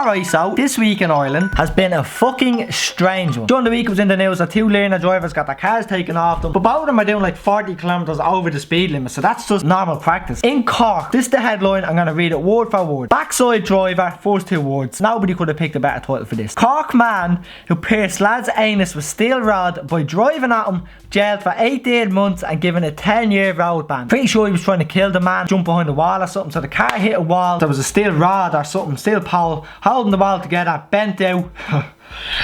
Alright, so this week in Ireland has been a fucking strange one. During the week it was in the news that 2 learner drivers got their cars taken off them, but both of them are doing like 40 kilometers over the speed limit, so that's just normal practice. In Cork, this is the headline, I'm going to read it word for word. Backside driver, first 2 words. Nobody could have picked a better title for this. Cork man who pierced lad's anus with steel rod by driving at him, jailed for 18 months and given a 10-year road ban. Pretty sure he was trying to kill the man, jump behind the wall or something, so the car hit a wall, there was a steel rod or something, steel pole, holding the wall together, bent out.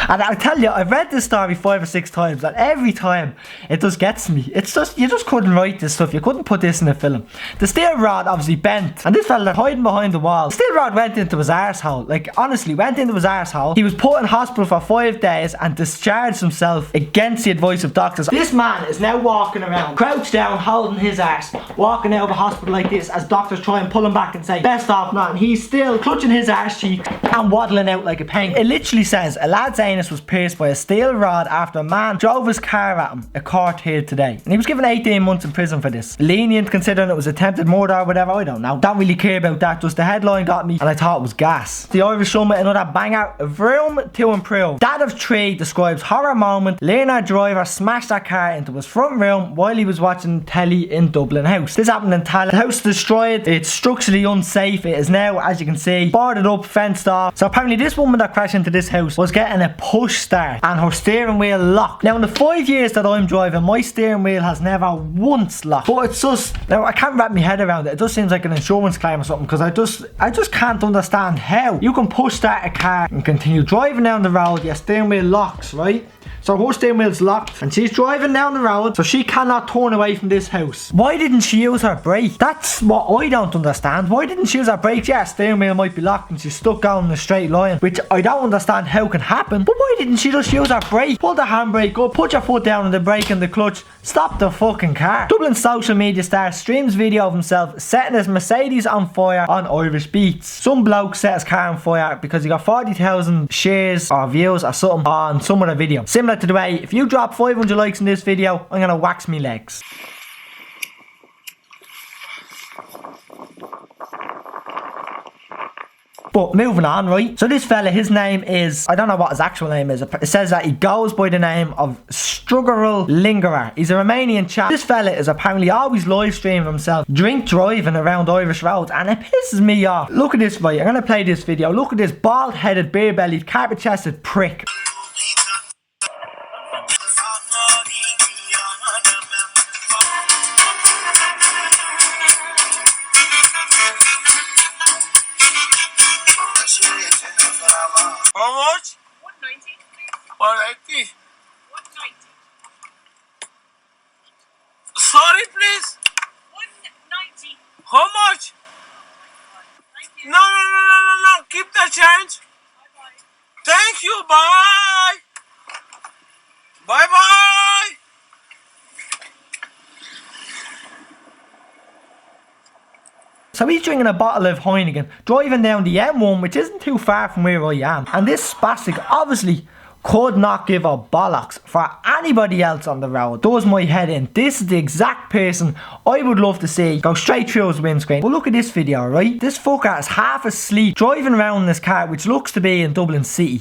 And I tell you, I've read this story 5 or 6 times, and every time it just gets me. It's just, you just couldn't write this stuff, you couldn't put this in a film. The steel rod obviously bent, and this fella hiding behind the wall. The steel rod went into his arsehole, like honestly, went into his arsehole. He was put in hospital for 5 days and discharged himself against the advice of doctors. This man is now walking around, crouched down, holding his arse, walking out of a hospital like this as doctors try and pull him back and say, best off not, and he's still clutching his arse cheeks and waddling out like a penguin. It literally says, a lad's anus was pierced by a steel rod after a man drove his car at him, a court here today. And he was given 18 months in prison for this. Lenient considering it was attempted murder or whatever, I don't know. Don't really care about that, just the headline got me and I thought it was gas. The Irish Summit, another banger. Room to improve. Dad of 3 describes horror moment. Learner driver smashed that car into his front room while he was watching telly in Dublin house. This happened in Tallinn. The house destroyed. It's structurally unsafe. It is now, as you can see, boarded up, fenced off. So apparently this woman that crashed into this house was getting a push start and her steering wheel locked. Now in the 5 years that I'm driving, my steering wheel has never once locked. But it's just, now I can't wrap my head around it. It just seems like an insurance claim or something, because I just can't understand how you can push start a car and continue driving down the road, your steering wheel locks, right? So her steering wheel's locked and she's driving down the road, so she cannot turn away from this house. Why didn't she use her brake? That's what I don't understand. Why didn't she use her brake? Yeah, her steering wheel might be locked and she's stuck going in a straight line, which I don't understand how can happen. But why didn't she just use her brake? Pull the handbrake up, put your foot down on the brake and the clutch, stop the fucking car. Dublin social media star streams video of himself setting his Mercedes on fire on Irish beats. Some bloke set his car on fire because he got 40,000 shares or views or something on some other video. Similar to the way, if you drop 500 likes in this video, I'm gonna wax me legs. But moving on, right? So this fella, his name is, I don't know what his actual name is. It says that he goes by the name of Strugurel Lingurar. He's a Romanian chap. This fella is apparently always live streaming himself drink driving around Irish roads, and it pisses me off. Look at this, right? I'm gonna play this video. Look at this bald-headed, beer-bellied, carpet-chested prick. How much? 190. 180. 190. Sorry, please. 190. How much? Thank you. No. Keep the change. Bye-bye. Thank you. Bye. Bye-bye. So he's drinking a bottle of Heineken, driving down the M1, which isn't too far from where I am. And this spastic obviously could not give a bollocks for anybody else on the road. Does my head in. This is the exact person I would love to see go straight through his windscreen. But look at this video, right? This fucker is half asleep, driving around in this car, which looks to be in Dublin City.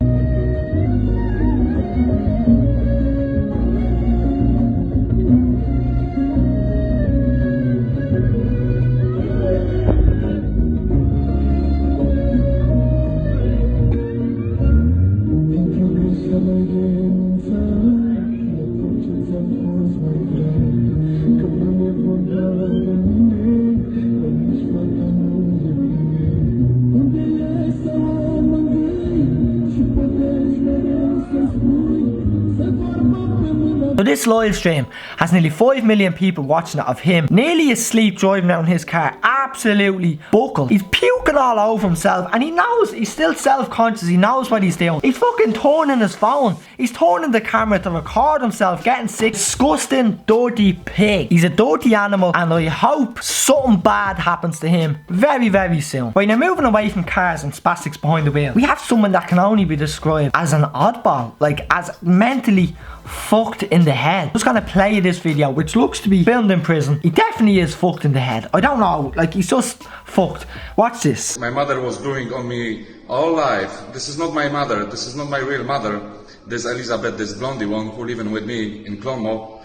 So this live stream has nearly 5 million people watching it of him nearly asleep driving out in his car, absolutely buckled. He's puking all over himself and he knows, he's still self-conscious, he knows what he's doing. He's fucking turning his phone, he's turning the camera to record himself getting sick. Disgusting, dirty pig. He's a dirty animal and I hope something bad happens to him very, very soon. Right, now moving away from cars and spastics behind the wheel, we have someone that can only be described as an oddball, like as mentally fucked in the head. I'm just gonna play this video, which looks to be filmed in prison. He definitely is fucked in the head. I don't know, like he He's just fucked. Watch this. My mother was doing on me all life. This is not my mother. This is not my real mother. This Elizabeth, this blondie one who living with me in Clonmel.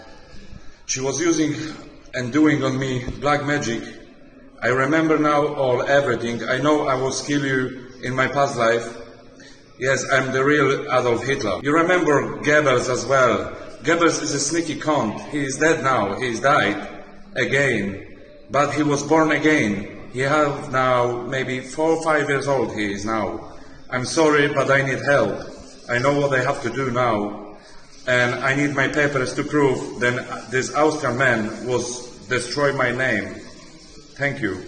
She was using and doing on me black magic. I remember now everything. I know I was kill you in my past life. Yes, I'm the real Adolf Hitler. You remember Goebbels as well. Goebbels is a sneaky cunt. He is dead now. He is died again. But he was born again. He have now maybe 4 or 5 years old he is now. I'm sorry, but I need help. I know what I have to do now. And I need my papers to prove that this Austrian man was destroy my name. Thank you.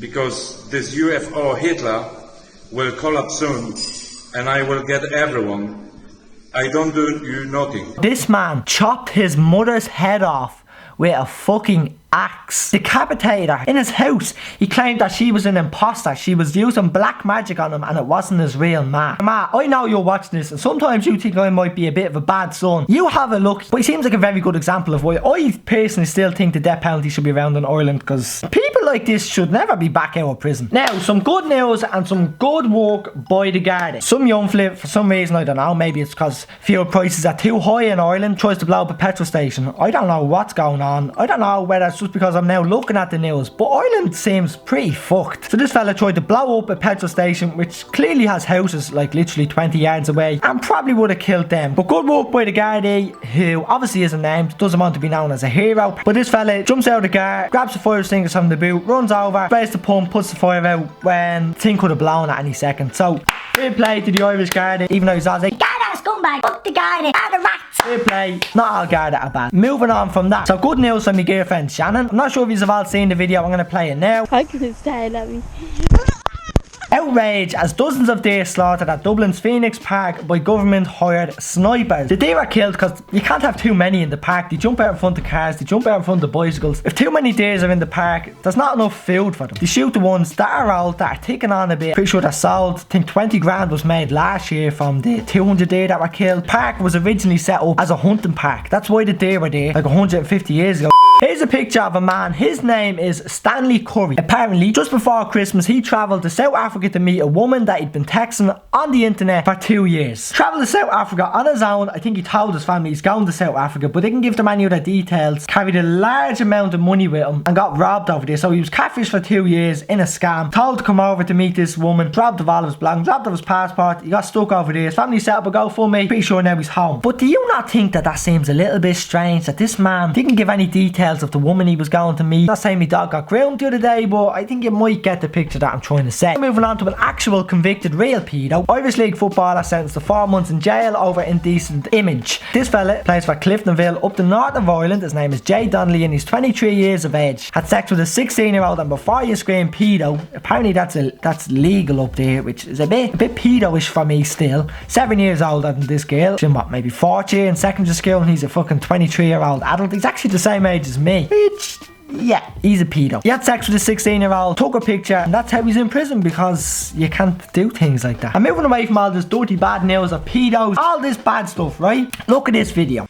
Because this UFO Hitler will collapse soon and I will get everyone. I don't do you nothing. This man chopped his mother's head off with a fucking axe, decapitated her in his house. He claimed that she was an imposter. She was using black magic on him and it wasn't his real ma. Ma, I know you're watching this and sometimes you think I might be a bit of a bad son. You have a look, but he seems like a very good example of why I personally still think the death penalty should be around in Ireland, because people like this should never be back out of prison. Now, some good news and some good work by the Gardaí. Some young flip, for some reason, I don't know, maybe it's because fuel prices are too high in Ireland, tries to blow up a petrol station. I don't know what's going on. I don't know whether it's just because I'm now looking at the news, but Ireland seems pretty fucked. So this fella tried to blow up a petrol station which clearly has houses like literally 20 yards away and probably would have killed them. But good work by the Gardaí, who obviously isn't named, doesn't want to be known as a hero. But this fella jumps out of the car, grabs the fire extinguisher from the boot, runs over, sprays the pump, puts the fire out when the thing could have blown at any second. So fair play to the Irish Gardaí, even though he's always like, Garda scumbag, fuck the Gardaí, Garda rats. Fair play, not all Garda are bad. Moving on from that, so good news from my girlfriend Shannon. I'm not sure if you've all seen the video, I'm going to play it now. I can style at me. Outrage as dozens of deer slaughtered at Dublin's Phoenix Park by government hired snipers. The deer are killed because you can't have too many in the park. They jump out in front of cars, they jump out in front of bicycles. If too many deers are in the park, there's not enough food for them. They shoot the ones that are old, that are ticking on a bit. Pretty sure they're sold. I think 20 grand was made last year from the 200 deer that were killed. Park was originally set up as a hunting park. That's why the deer were there like 150 years ago. Here's a picture of a man. His name is Stanley Curry. Apparently, just before Christmas, he travelled to South Africa to meet a woman that he'd been texting on the internet for 2 years. Travelled to South Africa on his own. I think he told his family he's going to South Africa, but they didn't give them any other details. Carried a large amount of money with him and got robbed over there. So he was catfished for 2 years in a scam. Told to come over to meet this woman. Robbed of all of his belongings, robbed of his passport. He got stuck over there. His family set up a GoFundMe. Pretty sure now he's home. But do you not think that seems a little bit strange that this man didn't give any details of the woman he was going to meet? Not saying my dog got groomed the other day, but I think you might get the picture that I'm trying to say. Moving on to an actual convicted real pedo. Irish League footballer sentenced to 4 months in jail over indecent image. This fella plays for Cliftonville up the north of Ireland. His name is Jay Donnelly and he's 23 years of age. Had sex with a 16-year-old and before you scream pedo, apparently that's legal up there, which is a bit pedo-ish for me still. 7 years older than this girl. She's what, maybe 4th year in secondary school and he's a fucking 23-year-old adult. He's actually the same age as me. Which, yeah, he's a pedo. He had sex with a 16-year-old, took a picture, and that's how he's in prison, because you can't do things like that. I'm moving away from all this dirty bad news of pedos, all this bad stuff, right? Look at this video.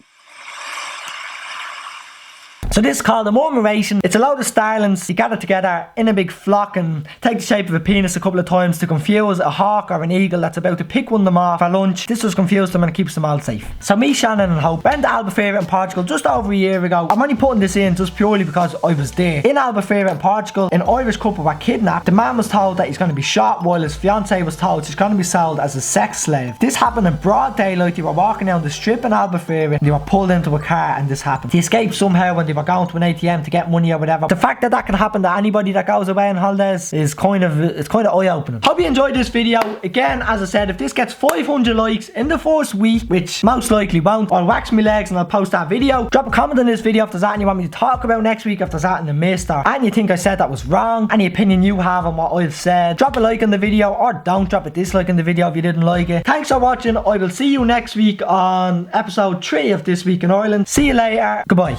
So this is called a murmuration. It's a load of starlings. You gather together in a big flock and take the shape of a penis a couple of times to confuse a hawk or an eagle that's about to pick one of them off for lunch. This just confuses them and it keeps them all safe. So me, Shannon and Hope went to Albufeira in Portugal just over a year ago. I'm only putting this in just purely because I was there. In Albufeira in Portugal, an Irish couple were kidnapped. The man was told that he's going to be shot while his fiancée was told she's going to be sold as a sex slave. This happened in broad daylight. They were walking down the strip in Albufeira and they were pulled into a car and this happened. They escaped somehow when they were going to an ATM to get money or whatever. The fact that can happen to anybody that goes away on holidays is kind of eye-opening. Hope you enjoyed this video. Again, as I said, if this gets 500 likes in the first week, which most likely won't, I'll wax my legs and I'll post that video. Drop a comment on this video if there's anything you want me to talk about next week, if there's anything I missed or anything you think I said that was wrong, any opinion you have on what I've said. Drop a like on the video or don't drop a dislike on the video if you didn't like it. Thanks for watching. I will see you next week on episode 3 of This Week in Ireland. See you later. Goodbye.